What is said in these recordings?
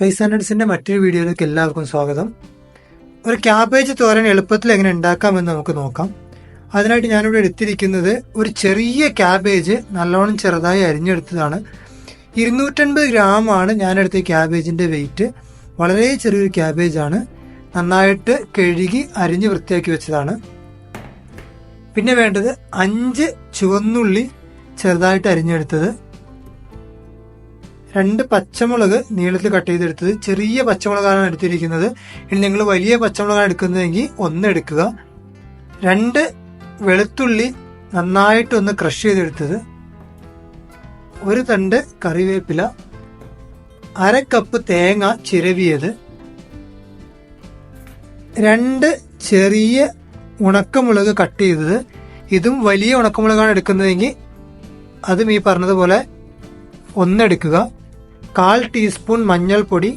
Spice and നട്ട്സിന്റെ മറ്റൊരു വീഡിയോയിലേക്ക് എല്ലാവർക്കും സ്വാഗതം. ഒരു ക്യാബേജ് തോരൻ എളുപ്പത്തിൽ എങ്ങനെ ഉണ്ടാക്കാമെന്ന് നമുക്ക് നോക്കാം. അതിനായിട്ട് ഞാനിവിടെ എടുത്തിരിക്കുന്നത് ഒരു ചെറിയ ക്യാബേജ് നല്ലോണം ചെറുതായി അരിഞ്ഞെടുത്തതാണ്. 250 ഗ്രാമാണ് ഞാനെടുത്ത ക്യാബേജിന്റെ വെയിറ്റ്. വളരെ ചെറിയൊരു ക്യാബേജാണ്. നന്നായിട്ട് കഴുകി അരിഞ്ഞ് വൃത്തിയാക്കി വെച്ചതാണ്. പിന്നെ വേണ്ടത് 5 ചുവന്നുള്ളി ചെറുതായിട്ട് അരിഞ്ഞെടുത്തത്, 2 പച്ചമുളക് നീളത്തിൽ കട്ട് ചെയ്തെടുത്തത്. ചെറിയ പച്ചമുളകാണ് എടുത്തിരിക്കുന്നത്. ഇനി നിങ്ങൾ വലിയ പച്ചമുളകാണ് എടുക്കുന്നതെങ്കിൽ 1 എടുക്കുക. 2 വെളുത്തുള്ളി നന്നായിട്ടൊന്ന് ക്രഷ് ചെയ്തെടുത്തത്, 1 തണ്ട് കറിവേപ്പില, 1/2 കപ്പ് തേങ്ങ ചിരവിയത്, 2 ചെറിയ ഉണക്കമുളക് കട്ട് ചെയ്തത്. ഇതും വലിയ ഉണക്കമുളകാണ് എടുക്കുന്നതെങ്കിൽ അതും ഈ പറഞ്ഞതുപോലെ 1 എടുക്കുക. 1/4 ടീസ്പൂൺ മഞ്ഞൾപ്പൊടി,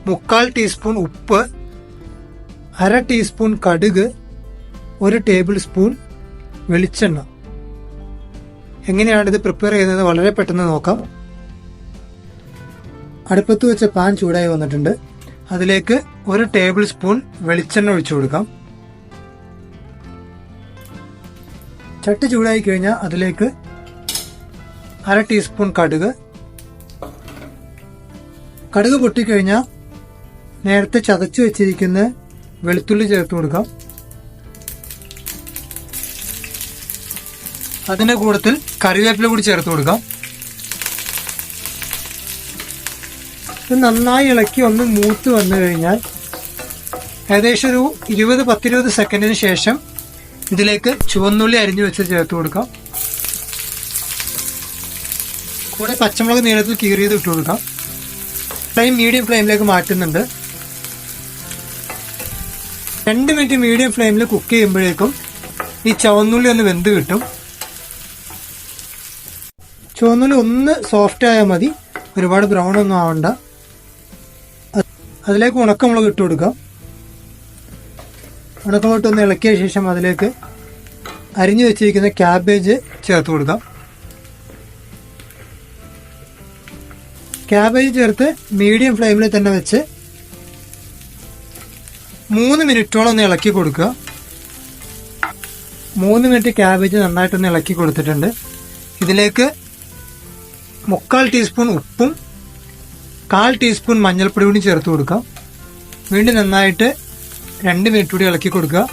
3/4 ടീസ്പൂൺ ഉപ്പ്, 1/2 ടീസ്പൂൺ കടുക്, 1 ടേബിൾ സ്പൂൺ വെളിച്ചെണ്ണ. എങ്ങനെയാണ് ഇത് പ്രിപ്പയർ ചെയ്യുന്നത് വളരെ പെട്ടെന്ന് നോക്കാം. അടുപ്പത്ത് വെച്ച പാൻ ചൂടായി വന്നിട്ടുണ്ട്. അതിലേക്ക് 1 ടേബിൾ സ്പൂൺ വെളിച്ചെണ്ണ ഒഴിച്ചു കൊടുക്കാം. ചട്ടി ചൂടായി കഴിഞ്ഞാൽ അതിലേക്ക് 1/2 ടീസ്പൂൺ കടുക് പൊട്ടിക്കഴിഞ്ഞാൽ നേരത്തെ ചതച്ചു വെച്ചിരിക്കുന്ന വെളുത്തുള്ളി ചേർത്ത് കൊടുക്കാം. അതിന്റെ കൂട്ടത്തിൽ കറിവേപ്പില കൂടി ചേർത്ത് കൊടുക്കാം. ഇത് നന്നായി ഇളക്കി ഒന്ന് മൂത്ത് വന്നു കഴിഞ്ഞാൽ ഏകദേശം ഒരു 10-20 സെക്കൻഡിന് ശേഷം ഇതിലേക്ക് ചുവന്നുള്ളി അരിഞ്ഞു വെച്ച് ചേർത്ത് കൊടുക്കാം. കൂടെ പച്ചമുളക് നീളത്തിൽ കീറിയത് ഇട്ട് കൊടുക്കാം. ഫ്ലെയിം മീഡിയം ഫ്ലെയിമിലേക്ക് മാറ്റുന്നുണ്ട്. 2 മിനിറ്റ് മീഡിയം ഫ്ലെയിമിൽ കുക്ക് ചെയ്യുമ്പോഴേക്കും ഈ ചുവന്നുള്ളി ഒന്ന് വെന്ത് കിട്ടും. ചുവന്നുള്ളി ഒന്ന് സോഫ്റ്റ് ആയാൽ മതി, ഒരുപാട് ബ്രൗൺ ഒന്നും ആവണ്ട. അതിലേക്ക് ഉണക്കമുളക് ഇട്ട് കൊടുക്കാം. ഉണക്കമുളക് ഒന്ന് ഇളക്കിയ ശേഷം അതിലേക്ക് അരിഞ്ഞു വെച്ചിരിക്കുന്ന ക്യാബേജ് ചേർത്ത് കൊടുക്കാം. ക്യാബേജ് ചേർത്ത് മീഡിയം ഫ്ലെയിമിൽ തന്നെ വെച്ച് 3 മിനിറ്റോളം ഒന്ന് ഇളക്കി കൊടുക്കുക. 3 മിനിറ്റ് ക്യാബേജ് നന്നായിട്ടൊന്ന് ഇളക്കി കൊടുത്തിട്ടുണ്ട്. ഇതിലേക്ക് 3/4 ടീസ്പൂൺ ഉപ്പും 1/4 ടീസ്പൂൺ മഞ്ഞൾപ്പൊടി കൂടി ചേർത്ത് കൊടുക്കാം. വീണ്ടും നന്നായിട്ട് 2 മിനിറ്റ് കൂടി ഇളക്കി കൊടുക്കുക.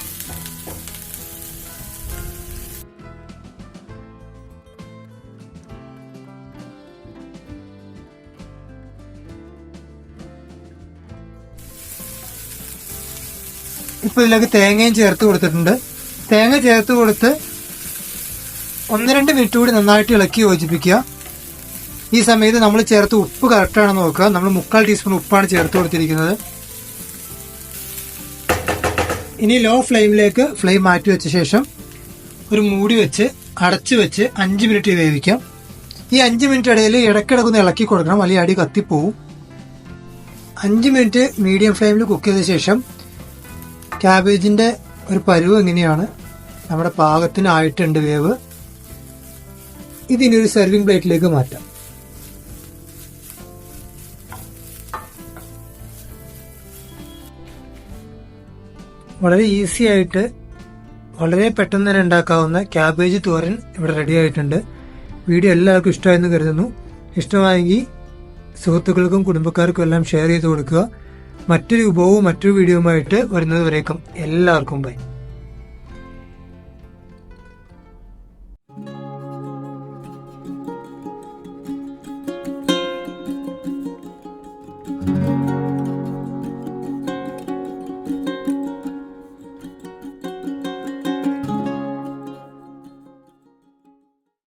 ഇപ്പൊ ഇതിലേക്ക് തേങ്ങയും ചേർത്ത് കൊടുത്തിട്ടുണ്ട്. തേങ്ങ ചേർത്ത് കൊടുത്ത് 1-2 മിനിറ്റ് കൂടി നന്നായിട്ട് ഇളക്കി യോജിപ്പിക്കുക. ഈ സമയത്ത് നമ്മൾ ചേർത്ത് ഉപ്പ് കറക്റ്റാണെന്ന് നോക്കുക. നമ്മൾ 3/4 ടീസ്പൂൺ ഉപ്പാണ് ചേർത്ത് കൊടുത്തിരിക്കുന്നത്. ഇനി ലോ ഫ്ലെയിമിലേക്ക് ഫ്ലെയിം മാറ്റി വെച്ച ശേഷം ഒരു മൂടി വെച്ച് അടച്ചു വെച്ച് 5 മിനിറ്റ് വേവിക്കാം. ഈ 5 മിനിറ്റ് ഇടയിൽ ഇടയ്ക്കിടക്കൊന്ന് ഇളക്കി കൊടുക്കണം, അല്ലെങ്കിൽ അടി കത്തിപ്പോവും. 5 മിനിറ്റ് മീഡിയം ഫ്ലെയിമിൽ കുക്ക് ചെയ്ത ശേഷം ക്യാബേജിന്റെ ഒരു പരുവ് എങ്ങനെയാണ്, നമ്മുടെ പാകത്തിനായിട്ടുണ്ട് വേവ്. ഇതിനി ഒരു സെർവിംഗ് പ്ലേറ്റിലേക്ക് മാറ്റാം. വളരെ ഈസി ആയിട്ട് വളരെ പെട്ടെന്ന് തന്നെ ഉണ്ടാക്കാവുന്ന ക്യാബേജ് തോരൻ ഇവിടെ റെഡി ആയിട്ടുണ്ട്. വീഡിയോ എല്ലാവർക്കും ഇഷ്ടമായെന്ന് കരുതുന്നു. ഇഷ്ടമായെങ്കിൽ സുഹൃത്തുക്കൾക്കും കുടുംബക്കാർക്കും എല്ലാം ഷെയർ ചെയ്ത് കൊടുക്കുക. മറ്റൊരു വിഭവവും മറ്റൊരു വീഡിയോയുമായിട്ട് വരുന്നത് വരേക്കും എല്ലാവർക്കും ബൈ.